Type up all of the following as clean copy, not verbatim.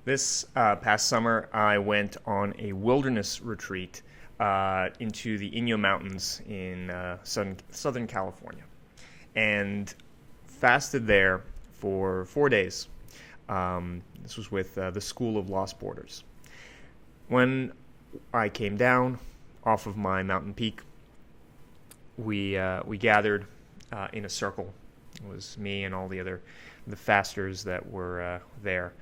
This past summer, I went on a wilderness retreat into the Inyo Mountains in Southern California, and fasted there for 4 days. This was with the School of Lost Borders. When I came down off of my mountain peak, we gathered in a circle. It was me and all the fasters that were there.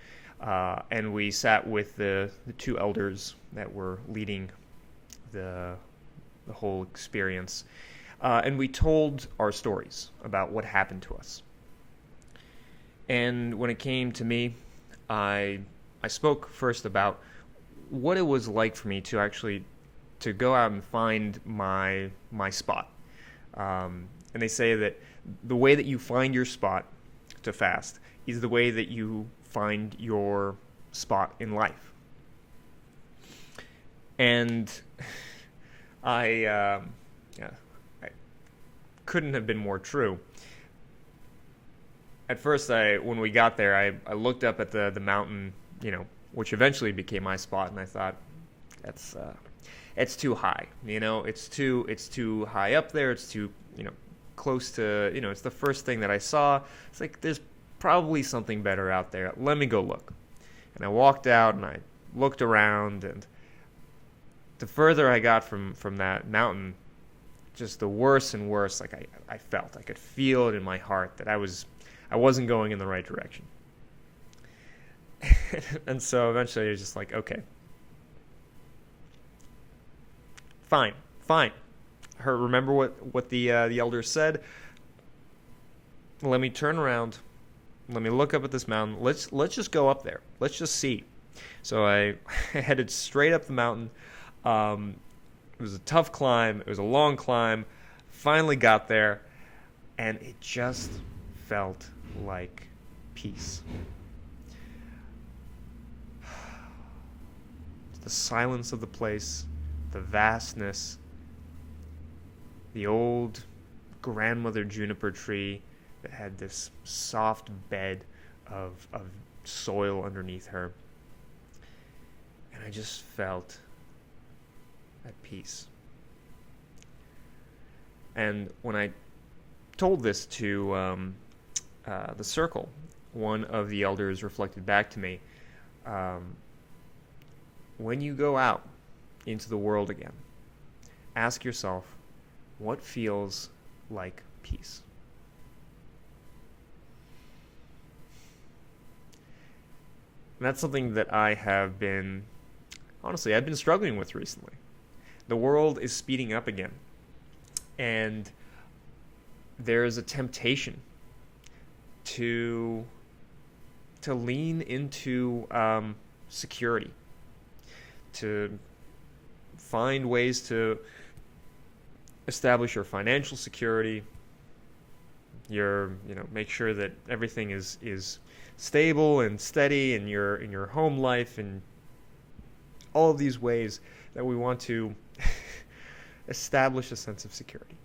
And we sat with the two elders that were leading the whole experience. And we told our stories about what happened to us. And when it came to me, I spoke first about what it was like for me to go out and find my spot. And they say that the way that you find your spot to fast is the way that you find your spot in life. And I couldn't have been more true. At first, when we got there, I looked up at the mountain, which eventually became my spot, and I thought, it's too high. It's too high up there. It's too close to it's the first thing that I saw. It's like there's probably something better out there. Let me go look. And I walked out and I looked around, and the further I got from that mountain, just the worse and worse I felt. I could feel it in my heart that I wasn't going in the right direction. And so eventually I was just like, okay, fine. Remember what the elders said. Let me turn around. Let me look up at this mountain. Let's just go up there. Let's just see. So I headed straight up the mountain. It was a tough climb. It was a long climb. Finally got there, and it just felt like peace. The silence of the place, the vastness, the old grandmother juniper tree that had this soft bed of soil underneath her. And I just felt at peace. And when I told this to the circle, one of the elders reflected back to me, when you go out into the world again, ask yourself, what feels like peace? And that's something that I've been struggling with recently. The world is speeding up again, and there's a temptation to lean into security, to find ways to establish your financial security, make sure that everything is stable and steady in your home life, and all of these ways that we want to establish a sense of security.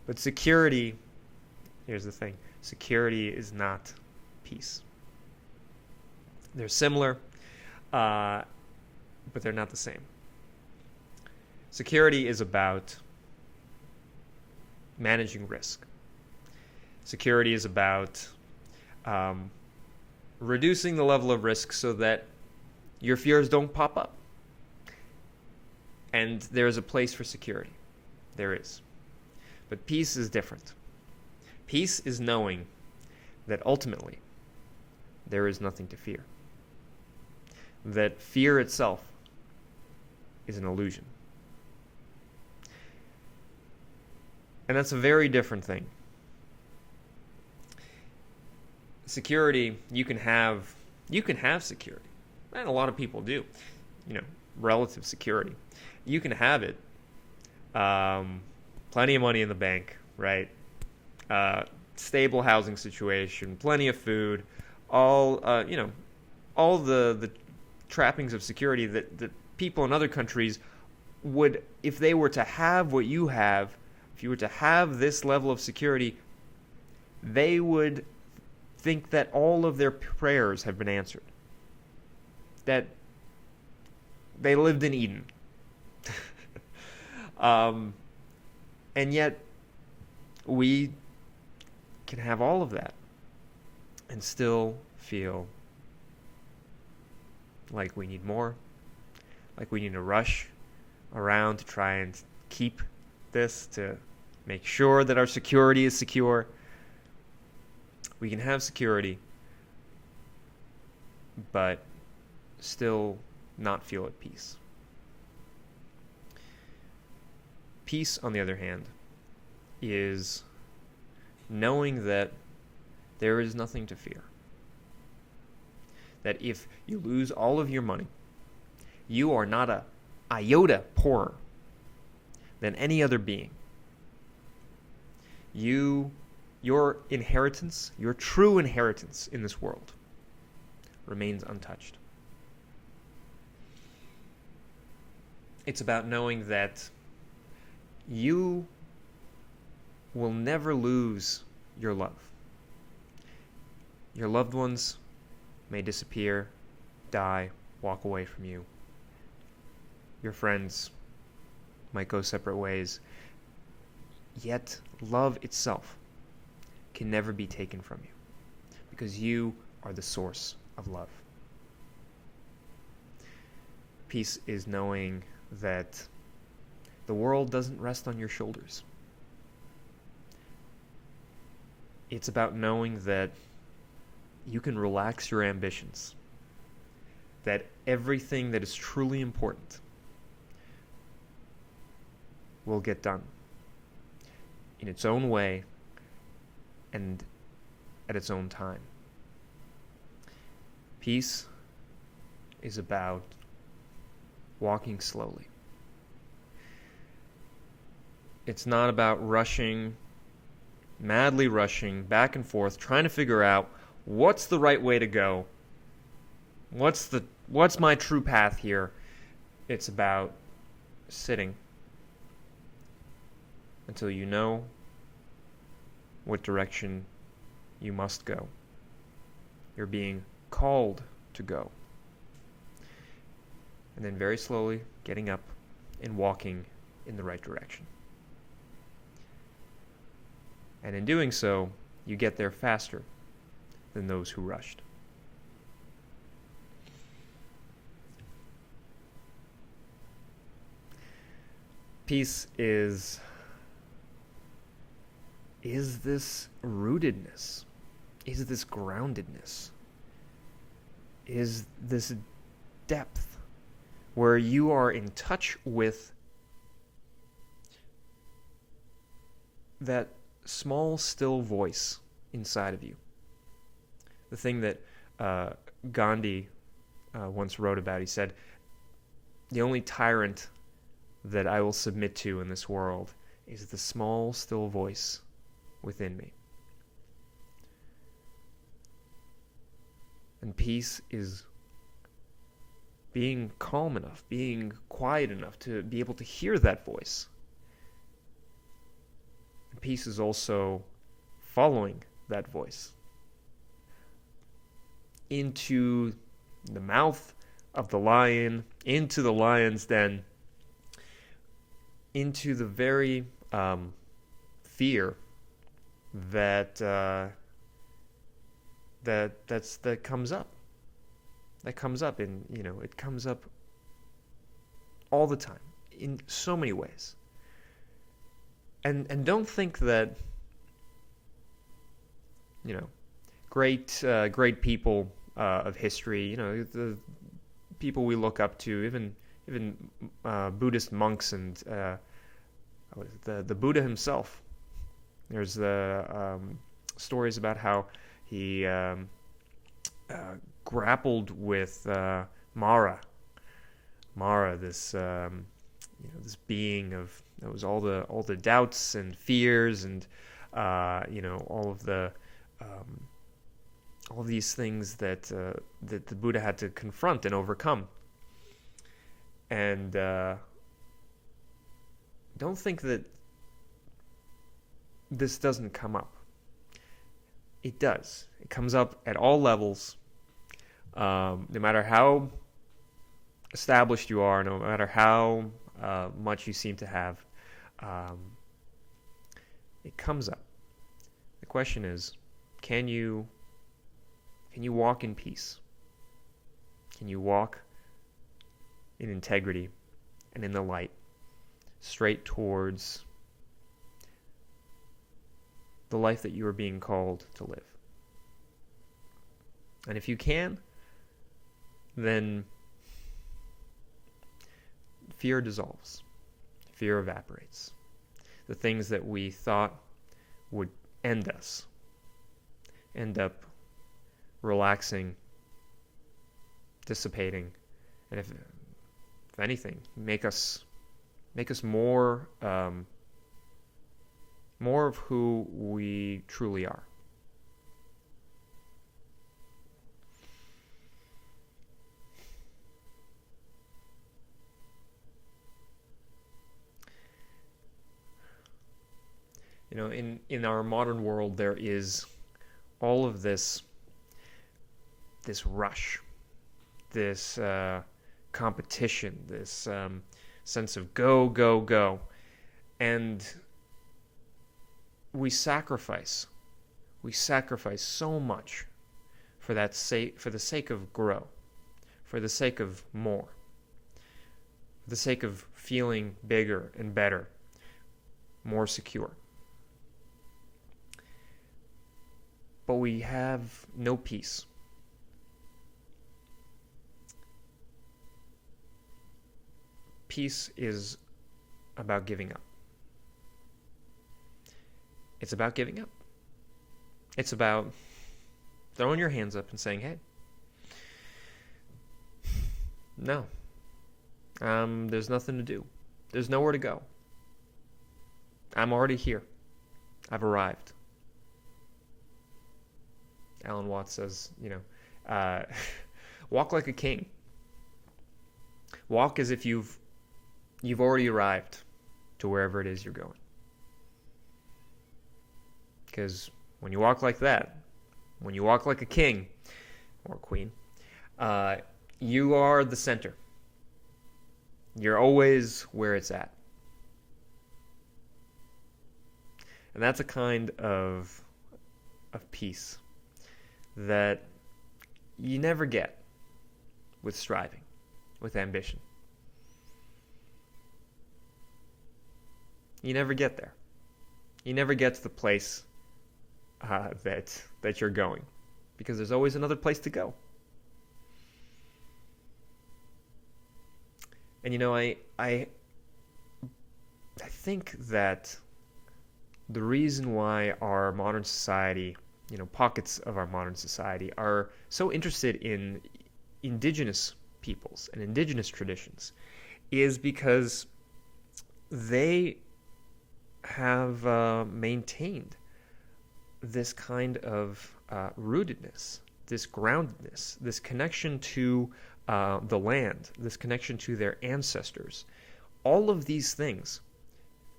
But security, here's the thing, security is not peace. They're similar, but they're not the same. Security is about managing risk. Security is about reducing the level of risk so that your fears don't pop up. And there is a place for security. There is. But peace is different. Peace is knowing that ultimately there is nothing to fear. That fear itself is an illusion. And that's a very different thing. Security, you can have security. And a lot of people do. Relative security. You can have it. Plenty of money in the bank, right? Stable housing situation, plenty of food, all the trappings of security that people in other countries would, if they were to have what you have, if you were to have this level of security, they would think that all of their prayers have been answered. that they lived in Eden. And yet we can have all of that and still feel like we need more, like we need to rush around to try and keep this, to make sure that our security is secure. We can have security, but still not feel at peace. Peace, on the other hand, is knowing that there is nothing to fear. That if you lose all of your money, you are not a iota poorer than any other being. Your inheritance, your true inheritance in this world, remains untouched. It's about knowing that you will never lose your love. Your loved ones may disappear, die, walk away from you. Your friends might go separate ways. Yet, love itself can never be taken from you, because you are the source of love. Peace is knowing that the world doesn't rest on your shoulders. It's about knowing that you can relax your ambitions, that everything that is truly important will get done in its own way and at its own time. Peace is about walking slowly. It's not about rushing, madly rushing back and forth, trying to figure out what's the right way to go. What's my true path here? It's about sitting until you know what direction you must go. You're being called to go. And then very slowly getting up and walking in the right direction. And in doing so, you get there faster than those who rushed. Peace is this rootedness, is this groundedness, is this depth where you are in touch with that small, still voice inside of you. The thing that Gandhi once wrote about, he said, "The only tyrant that I will submit to in this world is the small, still voice within me." And peace is being calm enough, being quiet enough to be able to hear that voice. And peace is also following that voice into the mouth of the lion, into the lion's den, into the very fear that comes up. That comes up in, it comes up all the time in so many ways. And don't think that, great people of history, the people we look up to, even Buddhist monks and the Buddha himself. There's the stories about how he grappled with Mara, this this being that was all the doubts and fears and all of these things that the Buddha had to confront and overcome. And don't think that this doesn't come up. It does. It comes up at all levels. No matter how established you are, no matter how much you seem to have, it comes up. The question is, can you walk in peace? Can you walk in integrity and in the light, straight towards the life that you are being called to live? And if you can, then fear dissolves. Fear evaporates. The things that we thought would end us end up relaxing, dissipating, and if anything, make us more of who we truly are. You know, in our modern world, there is all of this rush, this competition, this sense of go, go, go. And we sacrifice so much for the sake of grow, for the sake of more, for the sake of feeling bigger and better, more secure. But we have no peace. Peace is about giving up. It's about giving up. It's about throwing your hands up and saying, hey, no, there's nothing to do. There's nowhere to go. I'm already here. I've arrived. Alan Watts says, walk like a king. Walk as if you've already arrived to wherever it is you're going. Because when you walk like that, when you walk like a king or queen, you are the center. You're always where it's at. And that's a kind of peace that you never get with striving, with ambition. You never get there. You never get to the place that you're going, because there's always another place to go. And I think that the reason why our modern society, pockets of our modern society are so interested in indigenous peoples and indigenous traditions is because they have maintained this kind of rootedness, this groundedness, this connection to the land, this connection to their ancestors. All of these things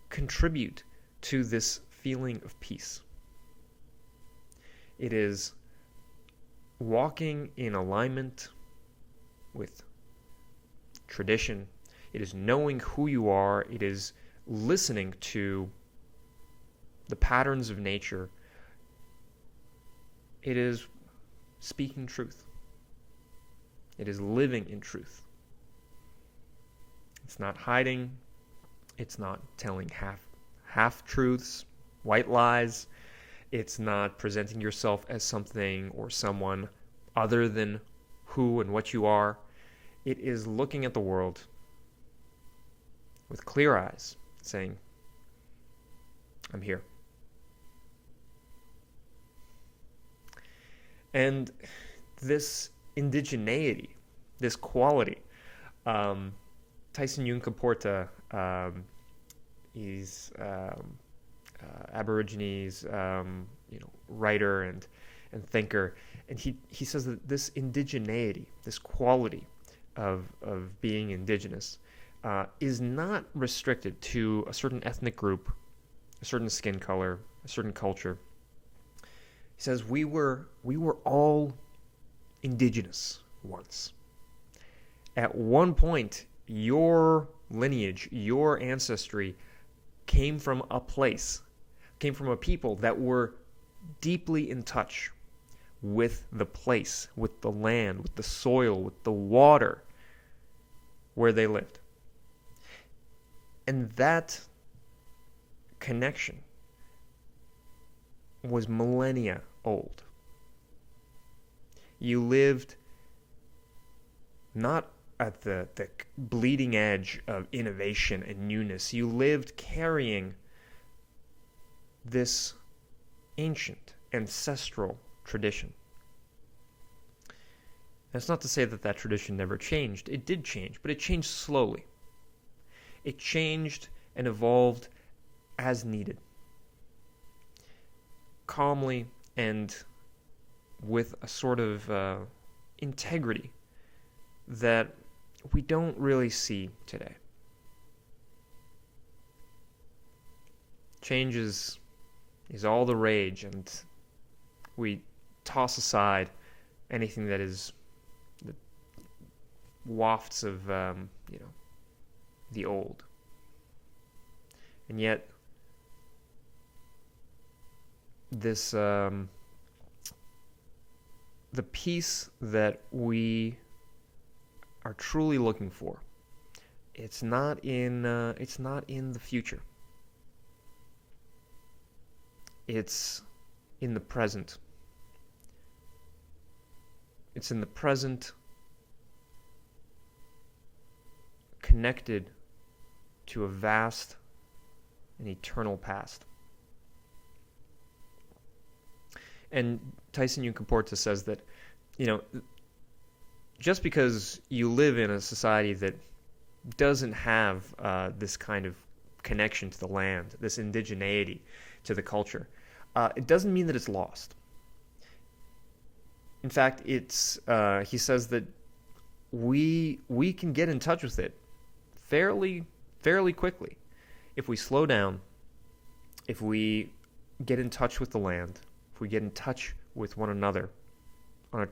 contribute to this feeling of peace. It is walking in alignment with tradition. It is knowing who you are. It is listening to the patterns of nature. It is speaking truth. It is living in truth. It's not hiding. It's not telling half-truths, white lies. It's not presenting yourself as something or someone other than who and what you are. It is looking at the world with clear eyes, saying, I'm here. And this indigeneity, this quality, Tyson Yunkaporta, he's Aborigines, writer and thinker, and he says that this indigeneity, this quality of being indigenous, is not restricted to a certain ethnic group, a certain skin color, a certain culture. He says we were all indigenous once, At one point, your lineage, your ancestry came from a place, came from a people that were deeply in touch with the place, with the land, with the soil, with the water where they lived. And that connection was millennia old. You lived not at the bleeding edge of innovation and newness. You lived carrying this ancient, ancestral tradition. That's not to say that that tradition never changed. It did change, but it changed slowly. It changed and evolved as needed, calmly and with a sort of integrity that we don't really see today. Change is all the rage, and we toss aside anything that is the wafts of the old. And yet this the peace that we are truly looking for, it's not in the future. It's in the present. It's in the present, connected to a vast and eternal past. And Tyson Yunkaporta says that, just because you live in a society that doesn't have this kind of connection to the land, this indigeneity to the culture, it doesn't mean that it's lost. In fact, it's he says that we can get in touch with it fairly quickly if we slow down, if we get in touch with the land, if we get in touch with one another on a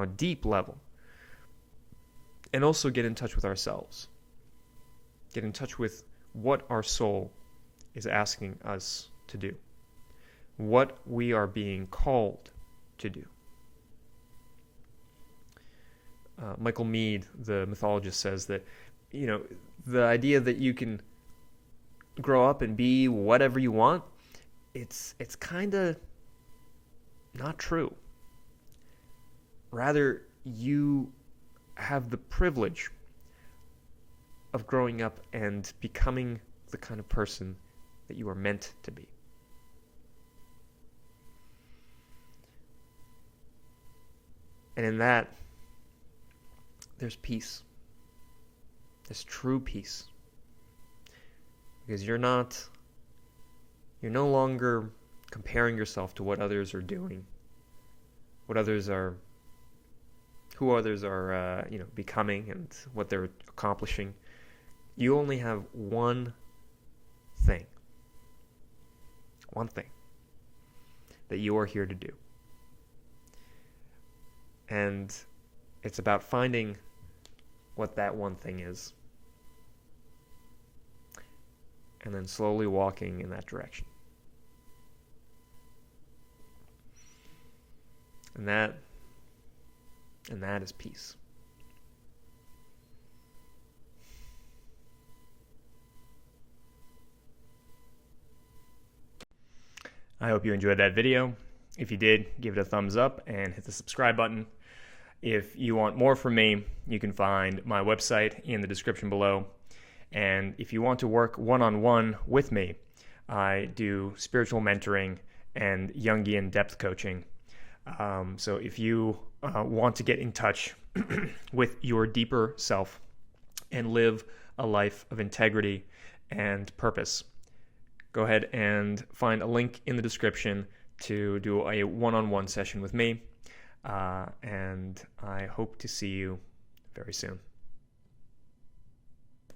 deep level, and also get in touch with ourselves, get in touch with what our soul is asking us to do, what we are being called to do. Michael Meade, the mythologist, says that, the idea that you can grow up and be whatever you want, it's kind of not true. Rather, you have the privilege of growing up and becoming the kind of person that you are meant to be. And in that, there's peace. There's true peace. Because you're no longer comparing yourself to what others are doing, who others are becoming, and what they're accomplishing. You only have one thing that you are here to do. And it's about finding what that one thing is, and then slowly walking in that direction. And that is peace. I hope you enjoyed that video. If you did, give it a thumbs up and hit the subscribe button. If you want more from me, you can find my website in the description below. And if you want to work one-on-one with me, I do spiritual mentoring and Jungian depth coaching. So if you want to get in touch with your deeper self and live a life of integrity and purpose, go ahead and find a link in the description to do a one-on-one session with me. And I hope to see you very soon.